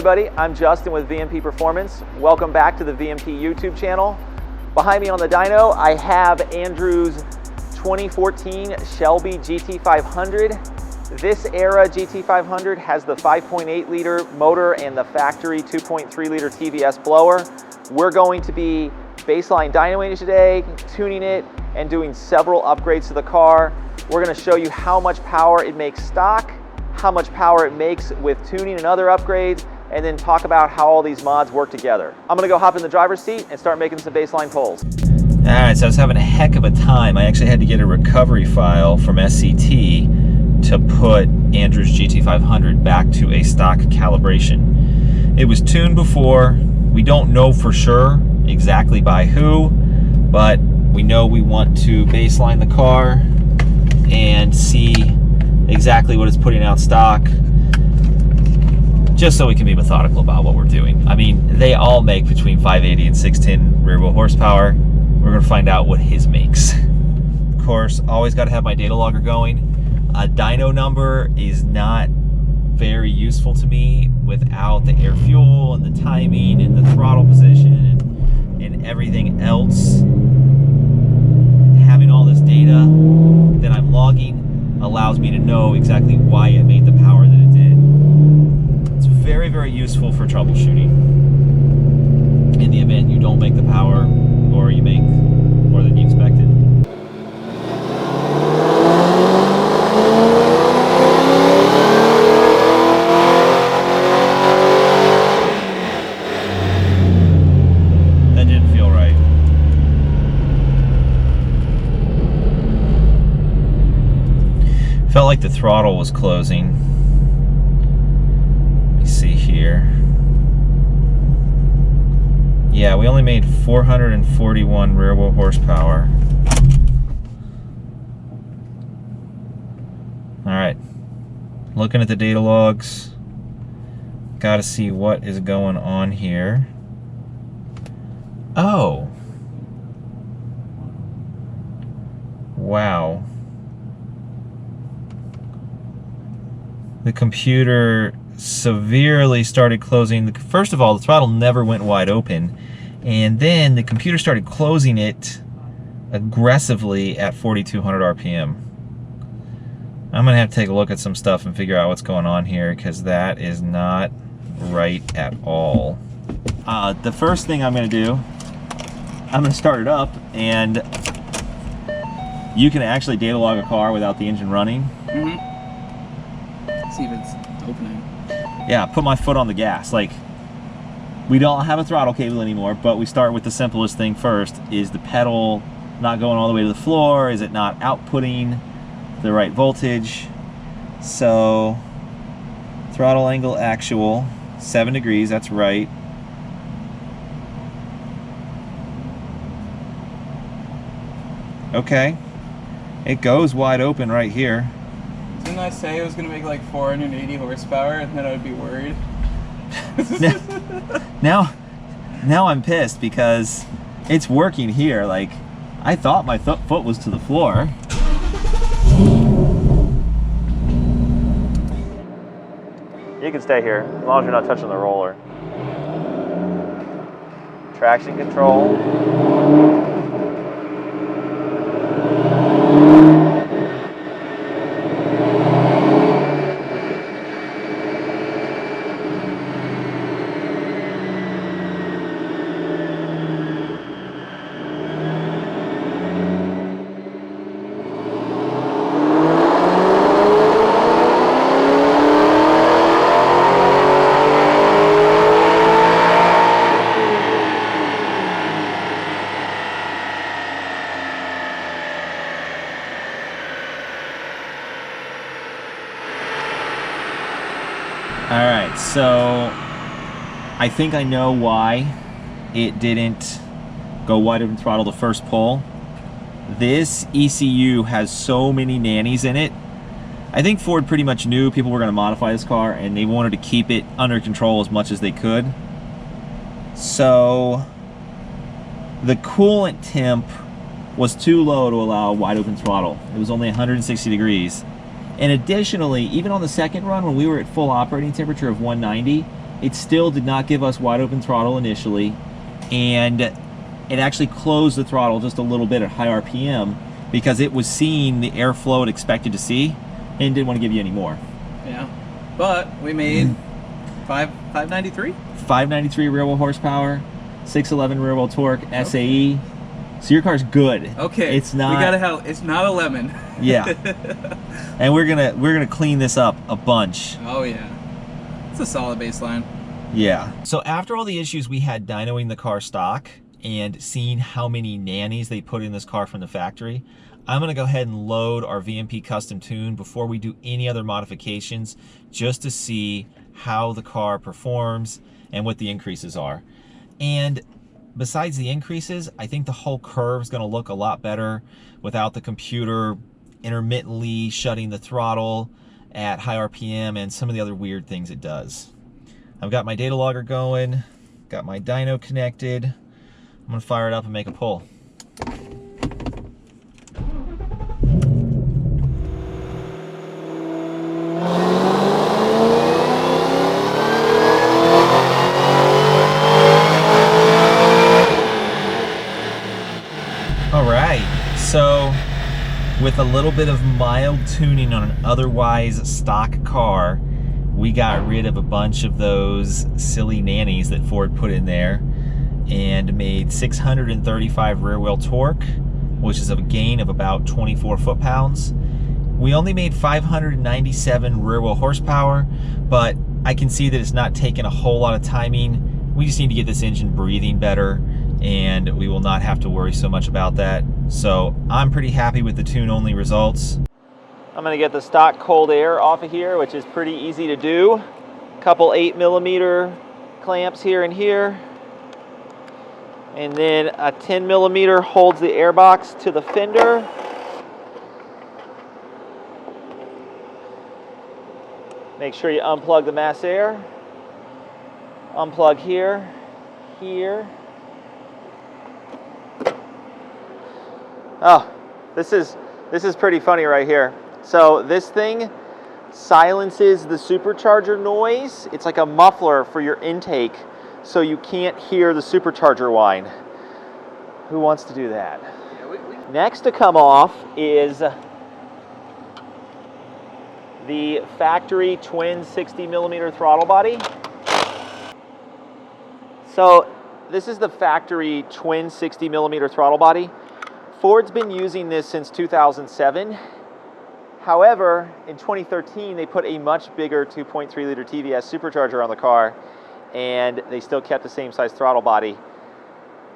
everybody, I'm Justin with VMP Performance. Welcome back to the VMP YouTube channel. Behind me on the dyno, I have Andrew's 2014 Shelby GT500. This era GT500 has the 5.8 liter motor and the factory 2.3 liter TVS blower. We're going to be baseline dynoing today, tuning it, and doing several upgrades to the car. We're going to show you how much power it makes stock, how much power it makes with tuning and other upgrades, and then talk about how all these mods work together. I'm gonna go hop in the driver's seat and start making some baseline pulls. All right, so I was having a heck of a time. I actually had to get a recovery file from SCT to put Andrew's GT500 back to a stock calibration. It was tuned before. We don't know for sure exactly by who, but we know we want to baseline the car and see exactly what it's putting out stock, just so we can be methodical about what we're doing. I mean, they all make between 580 and 610 rear wheel horsepower. We're gonna find out what his makes. Of course, always gotta have my data logger going. A dyno number is not very useful to me without the air fuel and the timing and the throttle position and everything else. Having all this data that I'm logging allows me to know exactly why it made the power that it did. It's very, very useful for troubleshooting in the event you don't make the power or you make more than you expected. That didn't feel right. Felt like the throttle was closing. Let me see here. Yeah, we only made 441 rear wheel horsepower. All right, looking at the data logs. Got to see what is going on here. Oh. Wow. The computer severely started closing. First of all, the throttle never went wide open, and then the computer started closing it aggressively at 4,200 RPM. I'm gonna have to take a look at some stuff and figure out what's going on here, because that is not right at all. The first thing I'm gonna do, I'm gonna start it up, and you can actually data log a car without the engine running. Mm-hmm. See if it's opening. Yeah, put my foot on the gas. Like, we don't have a throttle cable anymore, but we start with the simplest thing first. Is the pedal not going all the way to the floor? Is it not outputting the right voltage? So, throttle angle actual, 7 degrees, that's right. Okay, it goes wide open right here. Didn't I say it was going to make like 480 horsepower and then I would be worried? now I'm pissed because it's working here. Like, I thought my foot was to the floor. You can stay here, as long as you're not touching the roller. Traction control. Alright, so I think I know why it didn't go wide open throttle the first pull. This ECU has so many nannies in it. I think Ford pretty much knew people were going to modify this car and they wanted to keep it under control as much as they could. So the coolant temp was too low to allow a wide open throttle. It was only 160 degrees. And additionally, even on the second run when we were at full operating temperature of 190, it still did not give us wide open throttle initially, and it actually closed the throttle just a little bit at high RPM because it was seeing the airflow it expected to see and didn't want to give you any more. Yeah, but we made 593? 593 rear wheel horsepower, 611 rear wheel torque, SAE. So your car's good. Okay, it's not. We gotta help. It's not a lemon. Yeah, and we're gonna clean this up a bunch. Oh yeah, it's a solid baseline. Yeah. So after all the issues we had dynoing the car stock and seeing how many nannies they put in this car from the factory, I'm gonna go ahead and load our VMP custom tune before we do any other modifications, just to see how the car performs and what the increases are. And besides the increases, I think the whole curve is gonna look a lot better without the computer intermittently shutting the throttle at high RPM and some of the other weird things it does. I've got my data logger going, got my dyno connected. I'm gonna fire it up and make a pull. So with a little bit of mild tuning on an otherwise stock car, we got rid of a bunch of those silly nannies that Ford put in there and made 635 rear wheel torque, which is a gain of about 24 foot-pounds. We only made 597 rear wheel horsepower, but I can see that it's not taking a whole lot of timing. We just need to get this engine breathing better, and we will not have to worry so much about that. So I'm pretty happy with the tune-only results. I'm gonna get the stock cold air off of here, which is pretty easy to do. Couple 8mm clamps here and here. And then a 10mm holds the air box to the fender. Make sure you unplug the mass air. Unplug here, here. Oh, this is pretty funny right here. So this thing silences the supercharger noise. It's like a muffler for your intake, so you can't hear the supercharger whine. Who wants to do that? Yeah, Next to come off is the factory twin 60mm throttle body. So this is the factory twin 60mm throttle body. Ford's been using this since 2007. However, in 2013, they put a much bigger 2.3 liter TVS supercharger on the car, and they still kept the same size throttle body.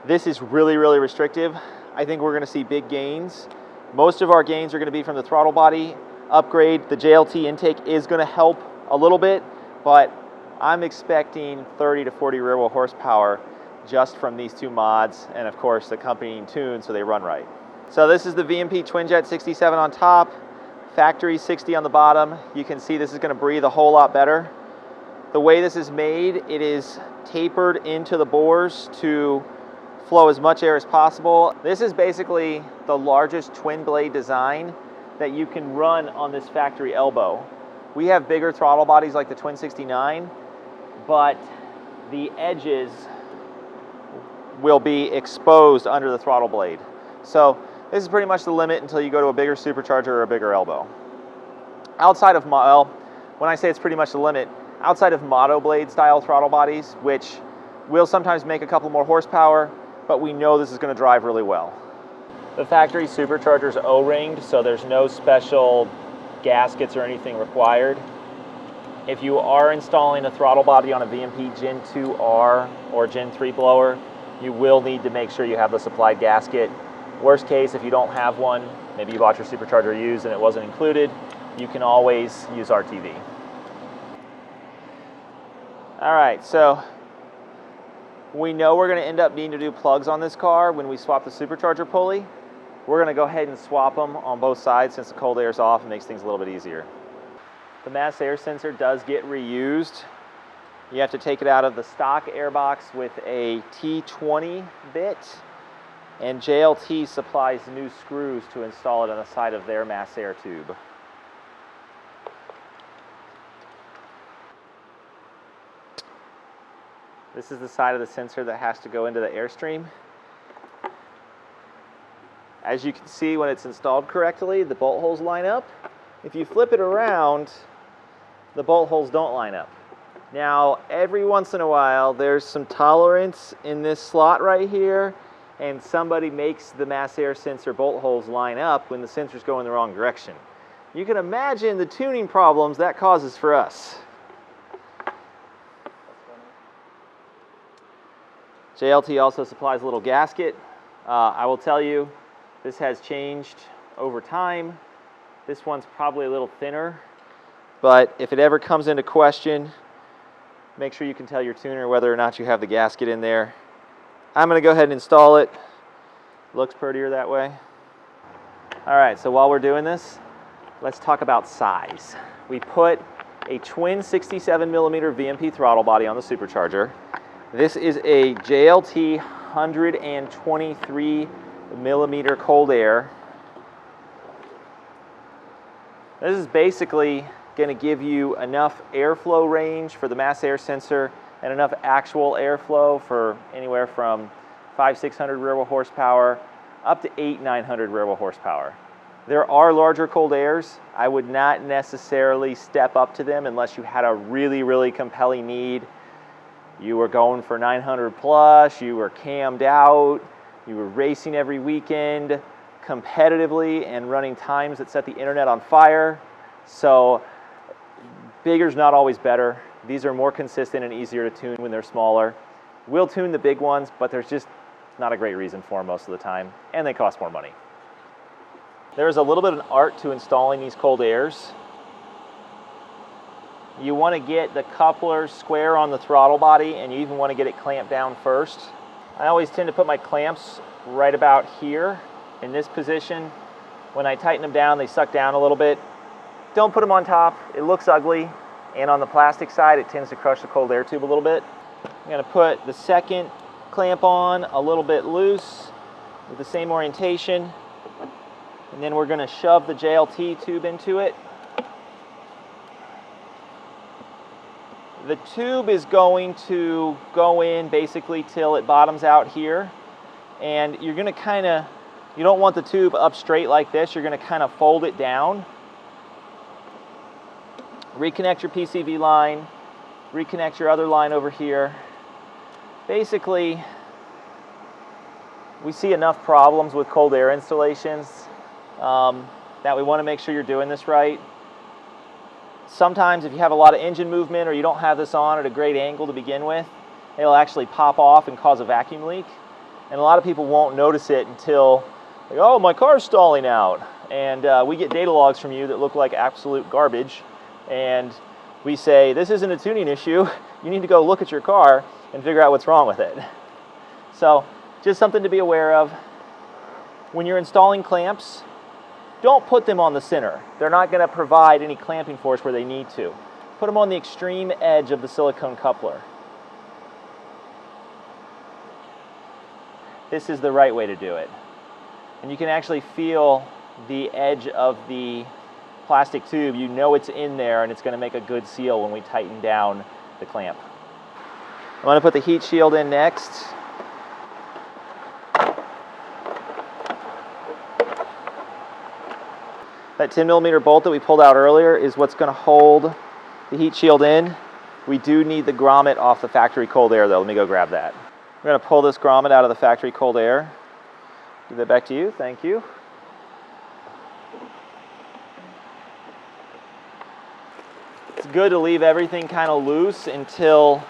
This is really, really restrictive. I think we're gonna see big gains. Most of our gains are gonna be from the throttle body upgrade. The JLT intake is gonna help a little bit, but I'm expecting 30 to 40 rear wheel horsepower just from these two mods, and of course the accompanying tune so they run right. So this is the VMP Twinjet 67 on top, factory 60 on the bottom. You can see this is going to breathe a whole lot better. The way this is made, it is tapered into the bores to flow as much air as possible. This is basically the largest twin blade design that you can run on this factory elbow. We have bigger throttle bodies like the Twin 69, but the edges will be exposed under the throttle blade. So this is pretty much the limit until you go to a bigger supercharger or a bigger elbow. Outside of, well, when I say it's pretty much the limit, outside of moto blade style throttle bodies, which will sometimes make a couple more horsepower, but we know this is going to drive really well. The factory supercharger is O-ringed, so there's no special gaskets or anything required. If you are installing a throttle body on a VMP Gen 2R or Gen 3 blower, you will need to make sure you have the supplied gasket. Worst case, if you don't have one, maybe you bought your supercharger used and it wasn't included, you can always use RTV. All right, so we know we're going to end up needing to do plugs on this car when we swap the supercharger pulley. We're going to go ahead and swap them on both sides since the cold air is off and makes things a little bit easier. The mass air sensor does get reused. You have to take it out of the stock air box with a T20 bit, and JLT supplies new screws to install it on the side of their mass air tube. This is the side of the sensor that has to go into the airstream. As you can see, when it's installed correctly, the bolt holes line up. If you flip it around, the bolt holes don't line up. Now, every once in a while, there's some tolerance in this slot right here, and somebody makes the mass air sensor bolt holes line up when the sensors go in the wrong direction. You can imagine the tuning problems that causes for us. JLT also supplies a little gasket. I will tell you, this has changed over time. This one's probably a little thinner, but if it ever comes into question, make sure you can tell your tuner whether or not you have the gasket in there. I'm going to go ahead and install it. Looks prettier that way. All right, so while we're doing this, let's talk about size. We put a twin 67mm VMP throttle body on the supercharger. This is a JLT 123mm cold air. This is basically going to give you enough airflow range for the mass air sensor and enough actual airflow for anywhere from 500-600 rear wheel horsepower up to 800-900 rear wheel horsepower. There are larger cold airs. I would not necessarily step up to them unless you had a really, really compelling need. You were going for 900 plus, you were cammed out, you were racing every weekend competitively and running times that set the internet on fire. So bigger's not always better. These are more consistent and easier to tune when they're smaller. We'll tune the big ones, but there's just not a great reason for them most of the time, and they cost more money. There's a little bit of an art to installing these cold airs. You want to get the coupler square on the throttle body, and you even want to get it clamped down first. I always tend to put my clamps right about here in this position. When I tighten them down, they suck down a little bit. Don't put them on top. It looks ugly, and on the plastic side, it tends to crush the cold air tube a little bit. I'm going to put the second clamp on a little bit loose with the same orientation, and then we're going to shove the JLT tube into it. The tube is going to go in basically till it bottoms out here, and you're going to you don't want the tube up straight like this. You're going to kind of fold it down. Reconnect your PCV line, reconnect your other line over here. Basically, we see enough problems with cold air installations that we want to make sure you're doing this right. Sometimes if you have a lot of engine movement or you don't have this on at a great angle to begin with, it'll actually pop off and cause a vacuum leak. And a lot of people won't notice it until, like, oh, my car's stalling out. And we get data logs from you that look like absolute garbage. And we say, this isn't a tuning issue. You need to go look at your car and figure out what's wrong with it. So just something to be aware of. When you're installing clamps, don't put them on the center. They're not going to provide any clamping force where they need to. Put them on the extreme edge of the silicone coupler. This is the right way to do it. And you can actually feel the edge of the plastic tube. You know it's in there, and it's going to make a good seal when we tighten down the clamp. I'm going to put the heat shield in next. That 10mm bolt that we pulled out earlier is what's going to hold the heat shield in. We do need the grommet off the factory cold air though. Let me go grab that. We're going to pull this grommet out of the factory cold air. Give that back to you. Thank you. It's good to leave everything kind of loose until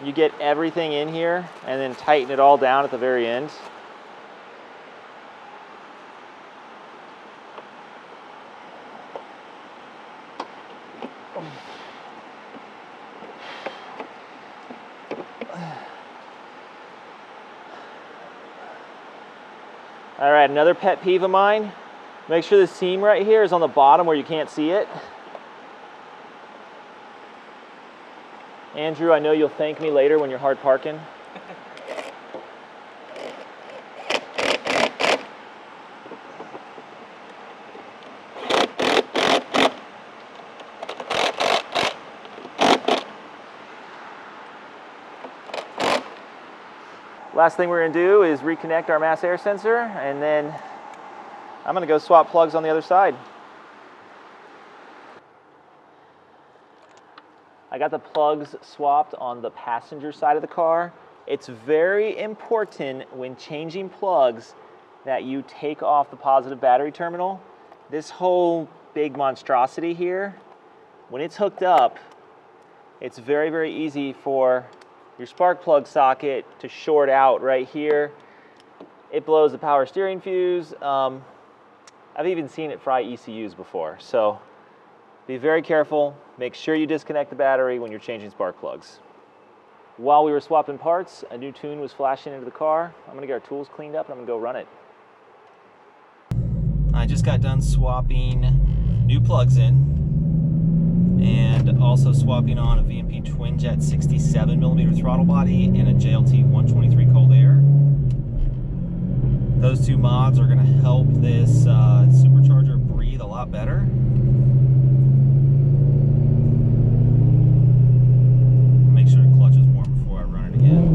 you get everything in here, and then tighten it all down at the very end. All right, another pet peeve of mine, make sure the seam right here is on the bottom where you can't see it. Andrew, I know you'll thank me later when you're hard parking. Last thing we're going to do is reconnect our mass air sensor, and then I'm going to go swap plugs on the other side. I got the plugs swapped on the passenger side of the car. It's very important when changing plugs that you take off the positive battery terminal. This whole big monstrosity here, when it's hooked up, it's very, very easy for your spark plug socket to short out right here. It blows the power steering fuse. I've even seen it fry ECUs before. So be very careful. Make sure you disconnect the battery when you're changing spark plugs. While we were swapping parts, a new tune was flashing into the car. I'm gonna get our tools cleaned up and I'm gonna go run it. I just got done swapping new plugs in and also swapping on a VMP twin jet 67mm throttle body and a JLT 123 cold air. Those two mods are going to help this supercharger breathe a lot better. Make sure the clutch is warm before I run it again.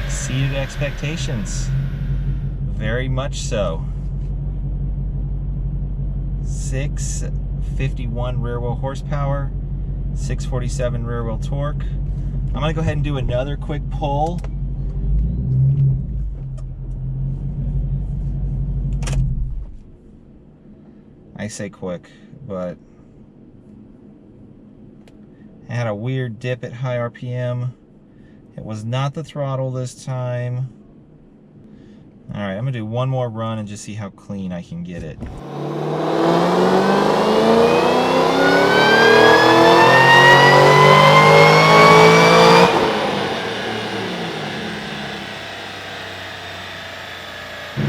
Exceeded expectations, very much so. 651 rear wheel horsepower, 647 rear wheel torque. I'm gonna go ahead and do another quick pull. I say quick, but I had a weird dip at high RPM. It was not the throttle this time. All right, I'm gonna do one more run and just see how clean I can get it.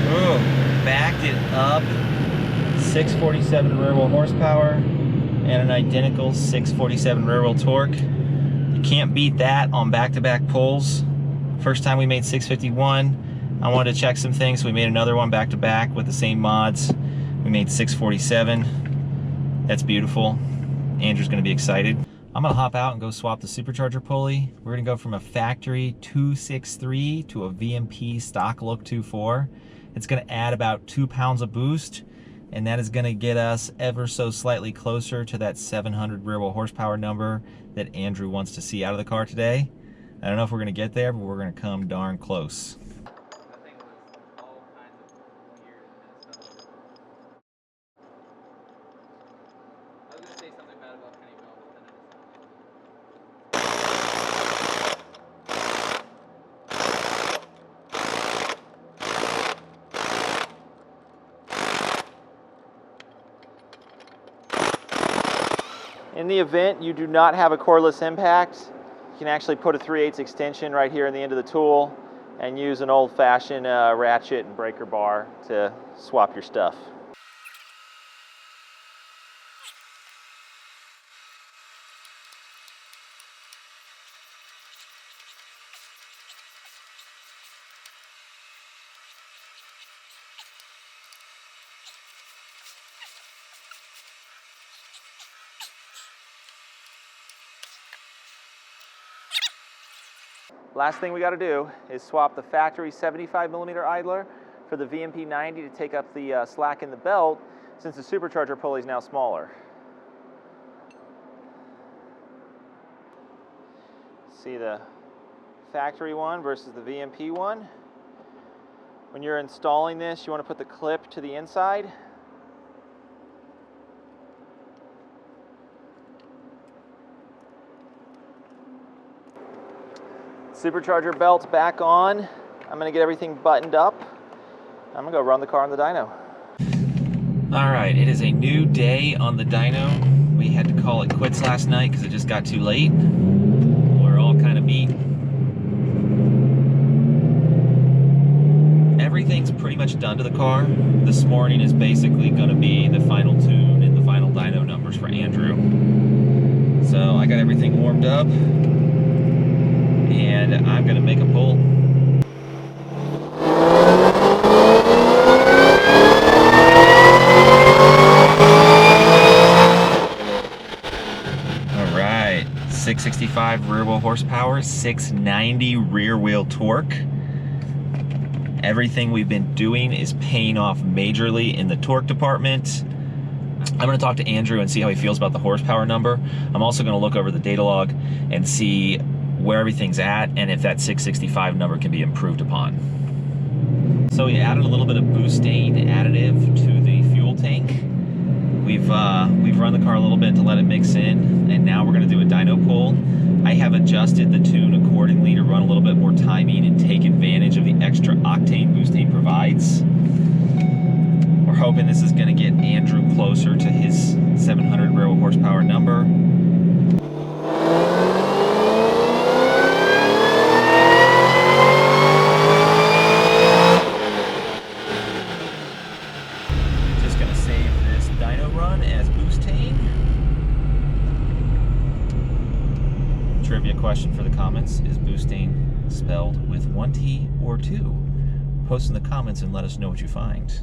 Ooh, backed it up. 647 rear wheel horsepower and an identical 647 rear wheel torque. You can't beat that on back-to-back pulls. First time we made 651, I wanted to check some things, so we made another one back-to-back with the same mods. We made 647. That's beautiful. Andrew's gonna be excited. I'm gonna hop out and go swap the supercharger pulley. We're gonna go from a factory 263 to a VMP stock look 2.4. It's gonna add about 2 pounds of boost, and that is going to get us ever so slightly closer to that 700 rear wheel horsepower number that Andrew wants to see out of the car today. I don't know if we're going to get there, but we're going to come darn close. In the event you do not have a cordless impact, you can actually put a 3/8 extension right here in the end of the tool and use an old-fashioned ratchet and breaker bar to swap your stuff. Last thing we got to do is swap the factory 75mm idler for the VMP 90 to take up the slack in the belt, since the supercharger pulley is now smaller. See the factory one versus the VMP one. When you're installing this, you want to put the clip to the inside. Supercharger belt's back on. I'm gonna get everything buttoned up. I'm gonna go run the car on the dyno. All right, it is a new day on the dyno. We had to call it quits last night because it just got too late. We're all kind of beat. Everything's pretty much done to the car. This morning is basically going to be the final tune and the final dyno numbers for Andrew. So I got everything warmed up, and I'm going to make a pull. All right, 665 rear wheel horsepower, 690 rear wheel torque. Everything we've been doing is paying off majorly in the torque department. I'm going to talk to Andrew and see how he feels about the horsepower number. I'm also going to look over the data log and see where everything's at and if that 665 number can be improved upon. So we added a little bit of butane additive to the fuel tank. We've run the car a little bit to let it mix in, and now we're going to do a dyno pull. I have adjusted the tune accordingly to run a little bit more timing and take advantage of the extra octane butane provides. We're hoping this is going to get Andrew closer to his 700 rear wheel horsepower number. Just going to save this dyno run as butane. Trivia question for the comments: is butane spelled with one T or two? Post in the comments and let us know what you find.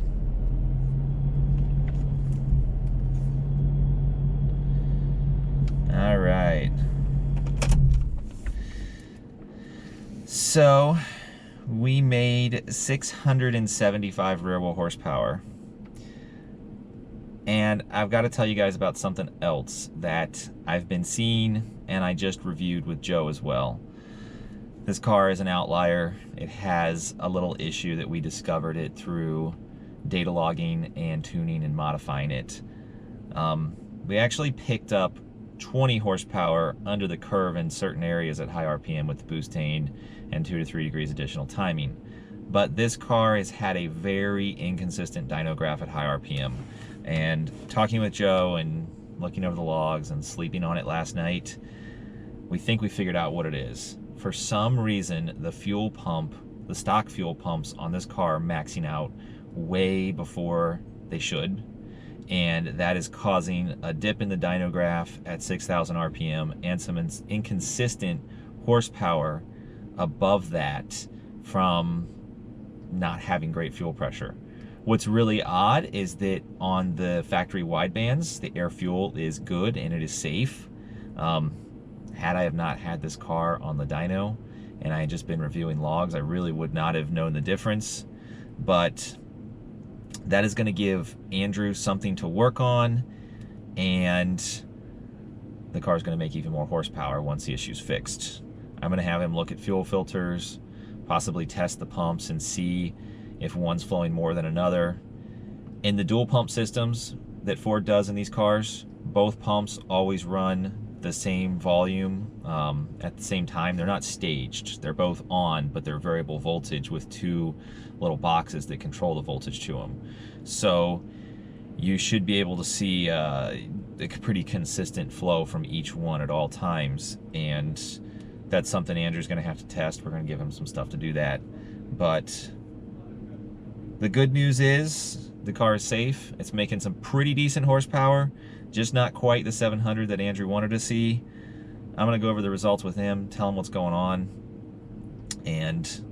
All right. So we made 675 rear wheel horsepower. And I've got to tell you guys about something else that I've been seeing and I just reviewed with Joe as well. This car is an outlier. It has a little issue that we discovered it through data logging and tuning and modifying it. We actually picked up 20 horsepower under the curve in certain areas at high RPM with the butane and 2 to 3 degrees additional timing. But this car has had a very inconsistent dyno graph at high RPM. And talking with Joe and looking over the logs and sleeping on it last night, we think we figured out what it is. For some reason, the fuel pump, the stock fuel pumps on this car are maxing out way before they should. And that is causing a dip in the dyno graph at 6,000 RPM and some inconsistent horsepower above that from not having great fuel pressure. What's really odd is that on the factory widebands, the air fuel is good and it is safe. Had I have not had this car on the dyno and I had just been reviewing logs, I really would not have known the difference. But that is going to give Andrew something to work on, and the car is going to make even more horsepower once the issue's fixed. I'm going to have him look at fuel filters, possibly test the pumps and see if one's flowing more than another. In the dual pump systems that Ford does in these cars, both pumps always run the same volume at the same time. They're not staged. They're both on, but they're variable voltage with two little boxes that control the voltage to them. So you should be able to see a pretty consistent flow from each one at all times. And that's something Andrew's going to have to test. We're going to give him some stuff to do that. But the good news is the car is safe. It's making some pretty decent horsepower, just not quite the 700 that Andrew wanted to see. I'm going to go over the results with him, tell him what's going on, and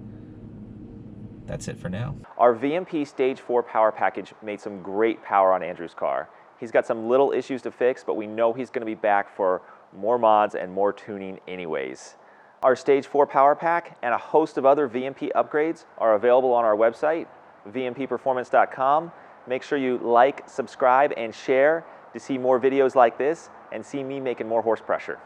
that's it for now. Our VMP Stage 4 power package made some great power on Andrew's car. He's got some little issues to fix, but we know he's going to be back for more mods and more tuning anyways. Our Stage 4 power pack and a host of other VMP upgrades are available on our website, VMPPerformance.com. Make sure you like, subscribe, and share to see more videos like this and see me making more horse pressure.